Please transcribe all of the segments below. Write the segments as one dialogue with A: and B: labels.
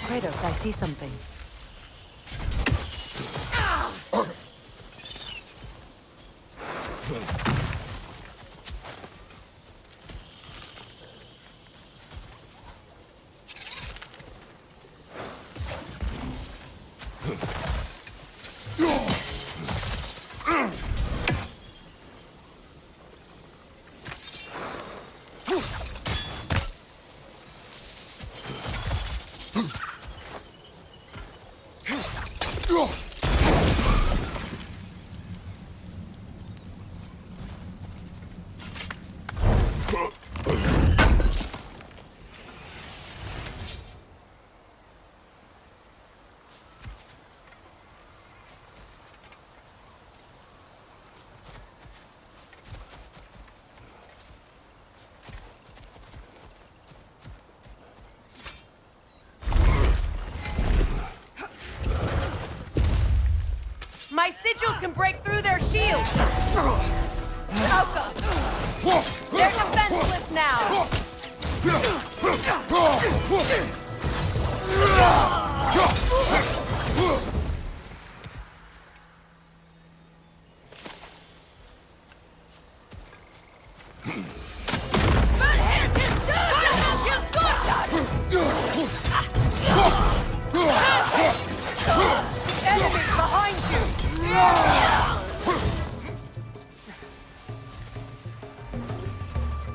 A: Kratos, I see something.
B: My sigils can break through their shields! Welcome! They're defenseless now! Enemy behind you!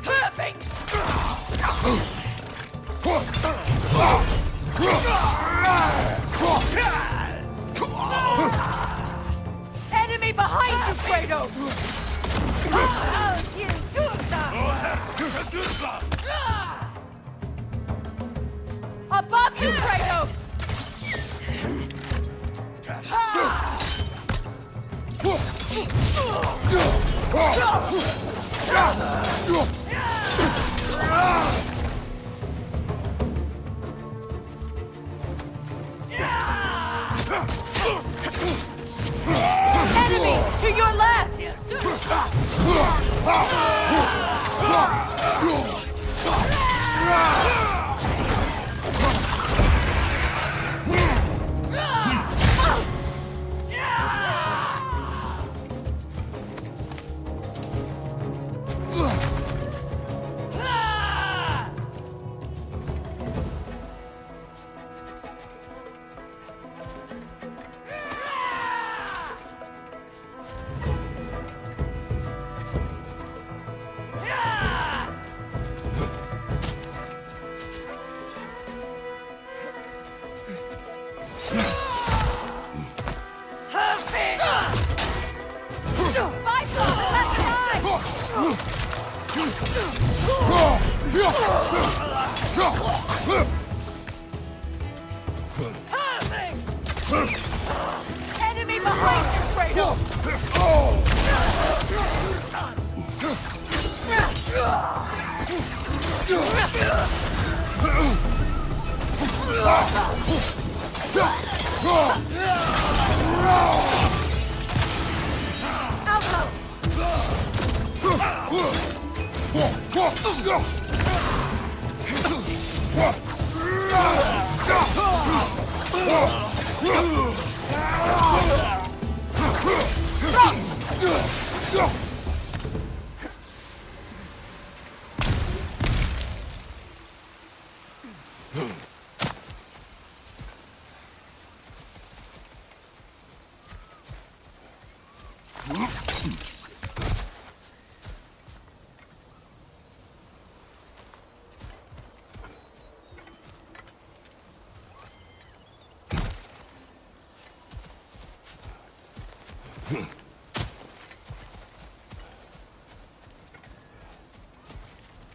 B: Perfect! Enemy behind you, Kratos! Above you, Kratos! Enemy to your left! Enemy behind you, Kratos!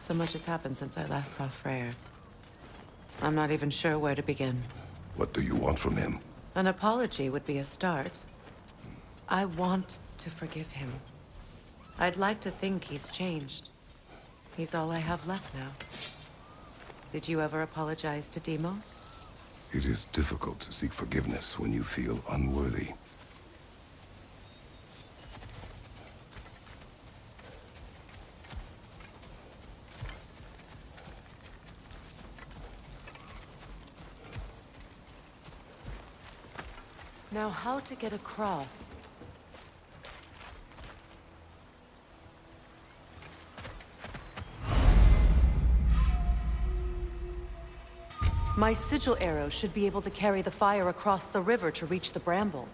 A: So much has happened since I last saw Freyr. I'm not even sure where to begin.
C: What do you want from him?
A: An apology would be a start. I want to forgive him. I'd like to think he's changed. He's all I have left now. Did you ever apologize to Deimos?
C: It is difficult to seek forgiveness when you feel unworthy.
A: Now, how to get across? My sigil arrow should be able to carry the fire across the river to reach the bramble.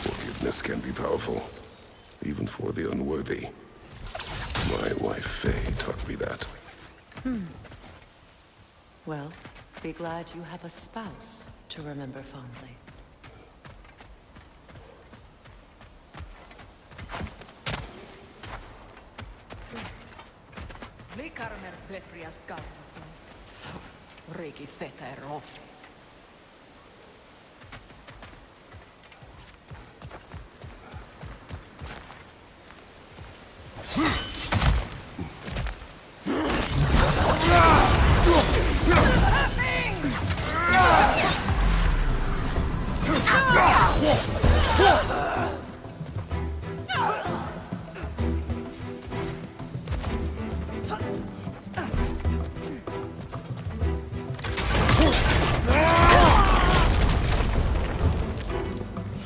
C: Forgiveness can be powerful, even for the unworthy. My wife, Faye, taught me that.
A: Well, be glad you have a spouse to remember fondly.
B: Likarmer pletrias garnison. Regi feta erofri.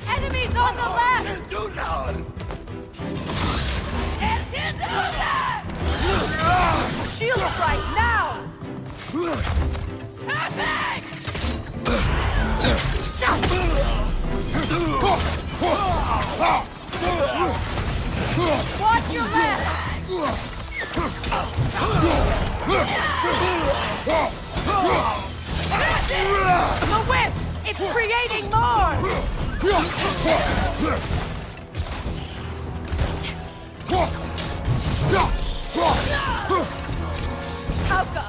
B: Enemies on the left! Shield right now! Watch your left! The whip! It's creating more! Alka!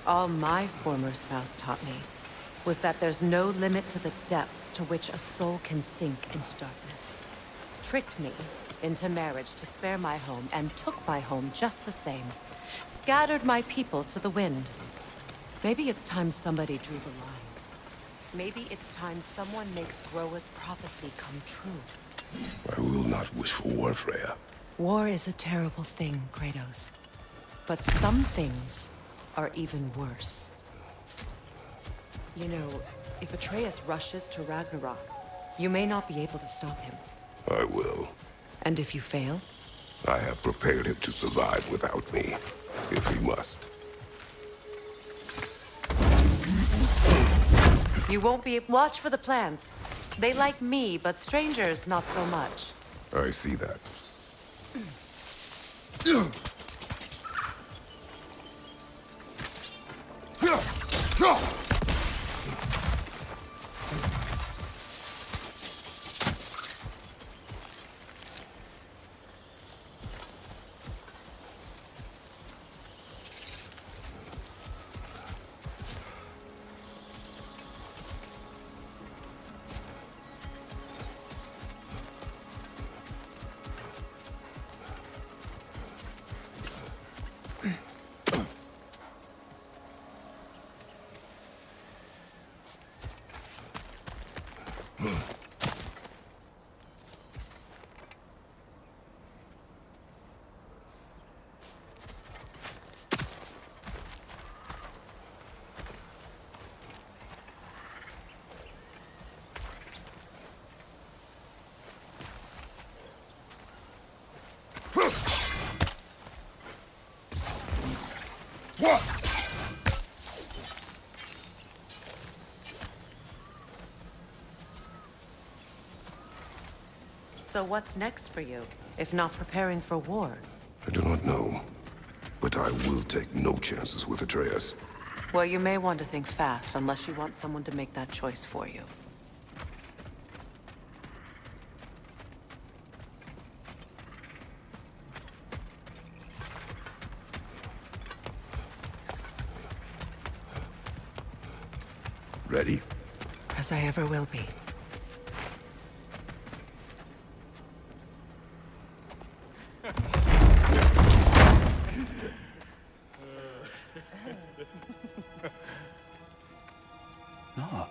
A: All my former spouse taught me was that there's no limit to the depths to which a soul can sink into darkness. Tricked me into marriage to spare my home and took my home just the same. Scattered my people to the wind. Maybe it's time somebody drew the line. Maybe it's time someone makes Groa's prophecy come true.
C: I will not wish for war, Freya.
A: War is a terrible thing, Kratos. But some things are even worse. You know, if Atreus rushes to Ragnarok, you may not be able to stop him.
C: I will.
A: And if you fail?
C: I have prepared him to survive without me, if he must.
A: You won't be... Watch for the plants. They like me, but strangers not so much.
C: I see that.
A: So what's next for you, if not preparing for war?
C: I do not know, but I will take no chances with Atreus.
A: Well, you may want to think fast, unless you want someone to make that choice for you.
C: Ready?
A: As I ever will be.
D: No.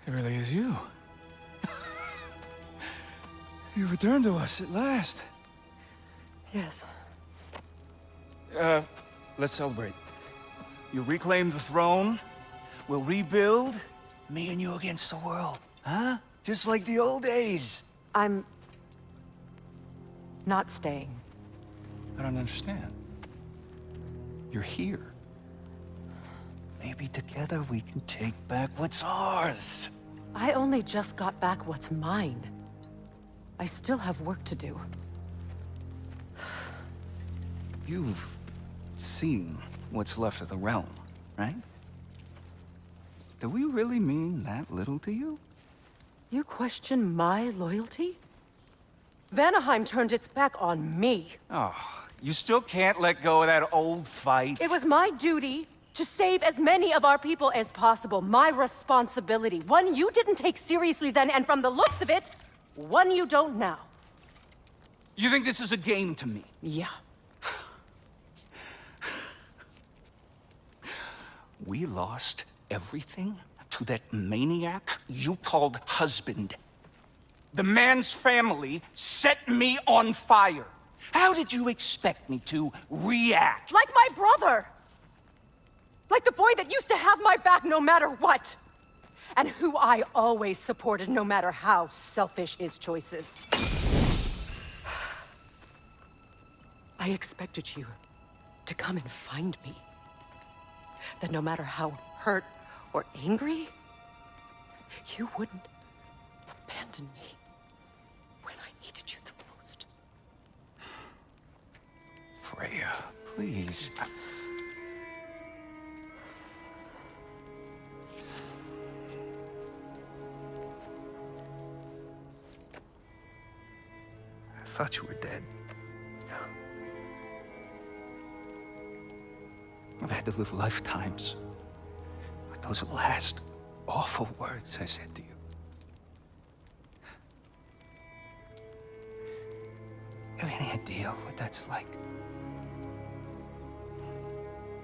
D: It really is you. You returned to us at last.
A: Yes.
D: Let's celebrate. You reclaim the throne, we'll rebuild, me and you against the world, huh? Just like the old days.
A: I'm... not staying.
D: I don't understand. You're here. Maybe together we can take back what's ours.
A: I only just got back what's mine. I still have work to do.
D: You've seen what's left of the realm, right? Do we really mean that little to you?
A: You question my loyalty? Vanaheim turned its back on me.
D: Oh, you still can't let go of that old fight?
A: It was my duty to save as many of our people as possible. My responsibility. One you didn't take seriously then, and from the looks of it, one you don't now.
D: You think this is a game to me?
A: Yeah.
D: We lost everything to that maniac you called husband. The man's family set me on fire. How did you expect me to react?
A: Like my brother! Like the boy that used to have my back no matter what! And who I always supported no matter how selfish his choices. I expected you to come and find me. That no matter how hurt or angry, you wouldn't abandon me when I needed you the most.
D: Freya, please. I thought you were dead. I've had to live lifetimes with those last awful words I said to you. Have any idea what that's like?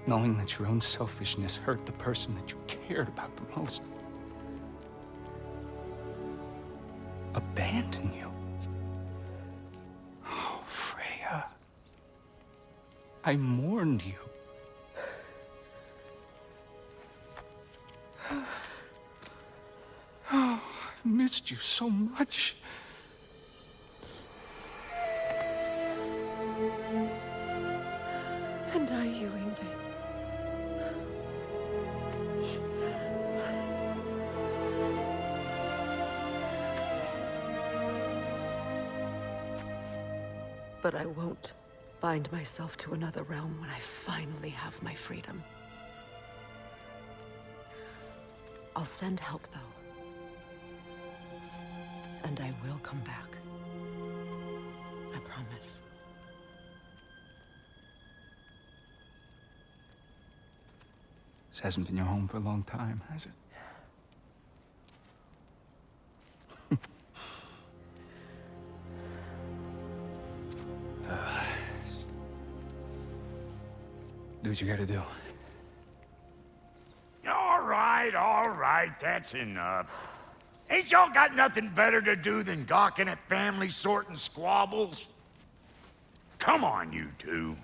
D: Knowing that your own selfishness hurt the person that you cared about the most. Abandon you. Oh, Freya. I mourned you. Oh, I've missed you so much.
A: And I you, Yngvi. But I won't bind myself to another realm when I finally have my freedom. I'll send help, though. And I will come back. I promise.
D: This hasn't been your home for a long time, has it? Do what you gotta do.
E: All right, that's enough. Ain't y'all got nothing better to do than gawking at family sorting squabbles? Come on, you two.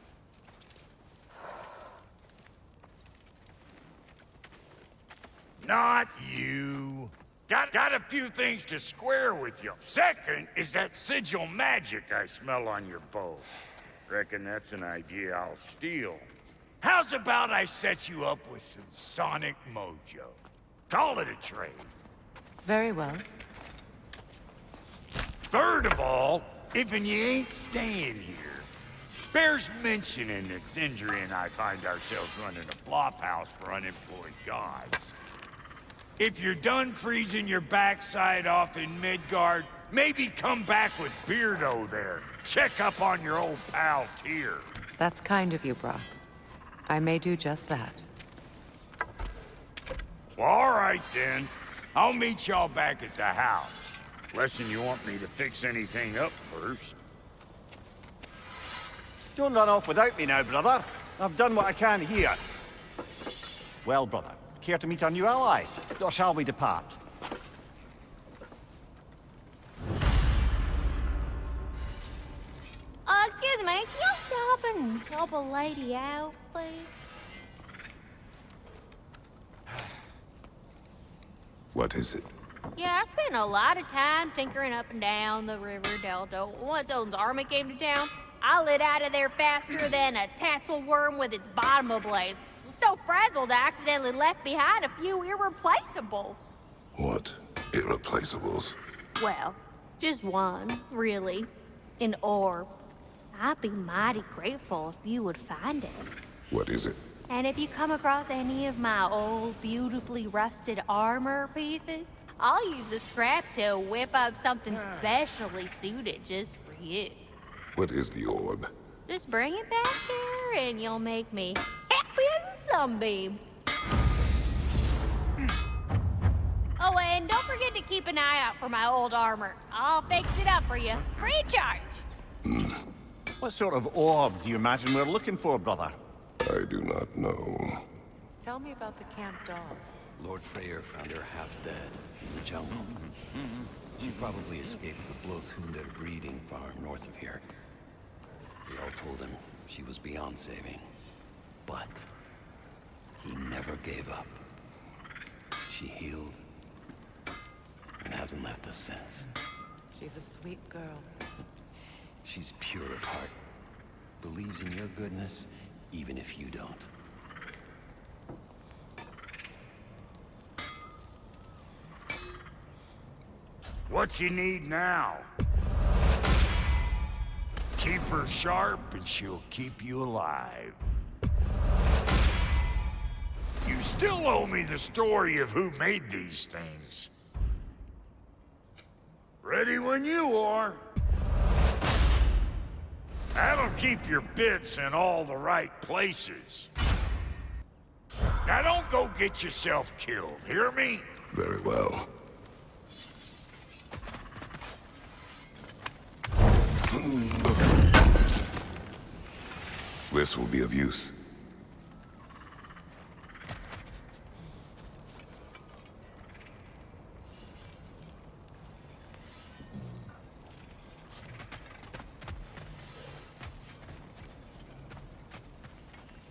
E: Not you. Got a few things to square with you. Second is that sigil magic I smell on your bow. Reckon that's an idea I'll steal. How's about I set you up with some sonic mojo? Call it a trade.
A: Very well.
E: Third of all, if you ain't staying here, bears mentioning that Sindri and I find ourselves running a flop house for unemployed gods. If you're done freezing your backside off in Midgard, maybe come back with Beardo there. Check up on your old pal Tyr.
A: That's kind of you, Brock. I may do just that.
E: Well, all right then. I'll meet y'all back at the house. Unless you want me to fix anything up first.
F: Don't run off without me now, brother. I've done what I can here. Well, brother, care to meet our new allies? Or shall we depart?
G: Excuse me, can you stop and help a lady out, please?
C: What is it?
G: Yeah, I spent a lot of time tinkering up and down the river delta. Once Odin's army came to town, I lit out of there faster than a tassel worm with its bottom ablaze. So frazzled, I accidentally left behind a few irreplaceables.
C: What irreplaceables?
G: Well, just one, really. An orb. I'd be mighty grateful if you would find it.
C: What is it?
G: And if you come across any of my old, beautifully rusted armor pieces, I'll use the scrap to whip up something specially suited just for you.
C: What is the orb?
G: Just bring it back here and you'll make me happy as a sunbeam. Oh, and don't forget to keep an eye out for my old armor. I'll fix it up for you, free of charge.
F: What sort of orb do you imagine we're looking for, brother?
C: I do not know.
A: Tell me about the camp dog.
H: Lord Freyr found her half dead in the jungle. She probably escaped the Blothunde breeding farm north of here. We all told him she was beyond saving. But he never gave up. She healed and hasn't left us since.
A: She's a sweet girl.
H: She's pure of heart. Believes in your goodness, even if you don't.
E: What you need now? Keep her sharp and she'll keep you alive. You still owe me the story of who made these things. Ready when you are. That'll keep your bits in all the right places. Now don't go get yourself killed, hear me?
C: Very well. This will be of use.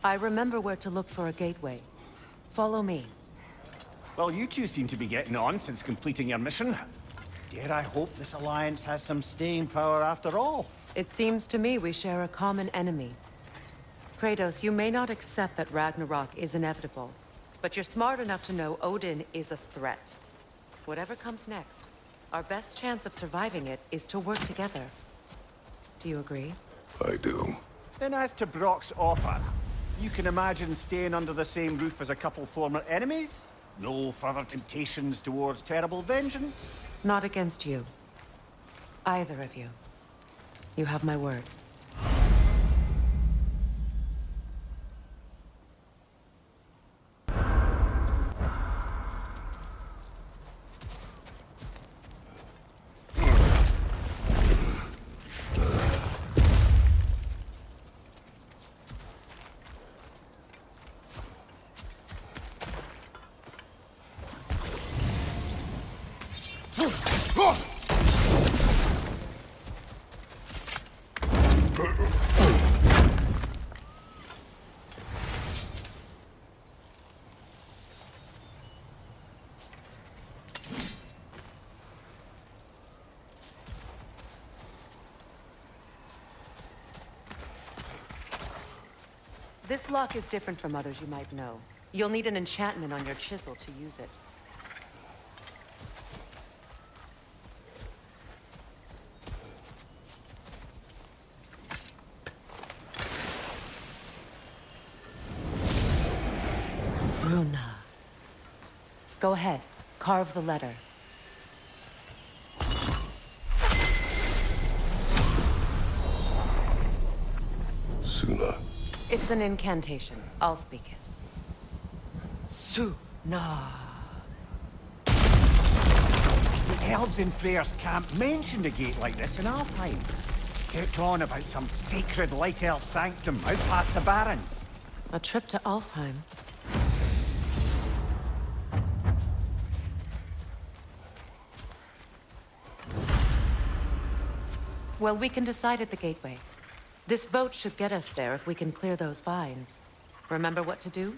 A: I remember where to look for a gateway. Follow me.
F: Well, you two seem to be getting on since completing your mission. Dare I hope this alliance has some staying power after all?
A: It seems to me we share a common enemy. Kratos, you may not accept that Ragnarok is inevitable, but you're smart enough to know Odin is a threat. Whatever comes next, our best chance of surviving it is to work together. Do you agree?
C: I do.
F: Then as to Brock's offer, you can imagine staying under the same roof as a couple former enemies? No further temptations towards terrible vengeance?
A: Not against you. Either of you. You have my word. This lock is different from others you might know. You'll need an enchantment on your chisel to use it. Bruna. Go ahead. Carve the letter.
C: Suna.
A: It's an incantation. I'll speak it. Suna.
F: The elves in Freyr's camp mentioned a gate like this in Alfheim. Kept on about some sacred light elf sanctum out past the Barrens.
A: A trip to Alfheim. Well, we can decide at the gateway. This boat should get us there if we can clear those vines. Remember what to do?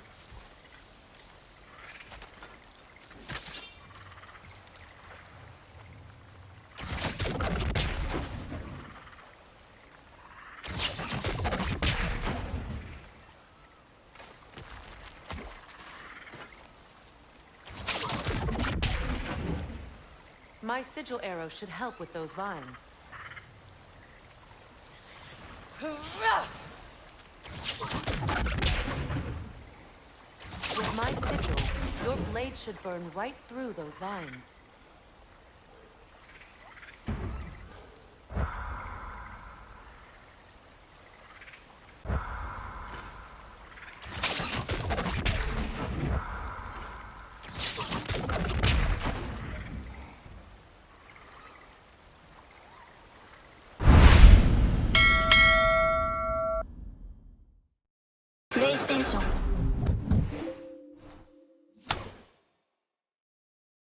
A: My sigil arrow should help with those vines. With my sigils, your blade should burn right through those vines.
I: PlayStation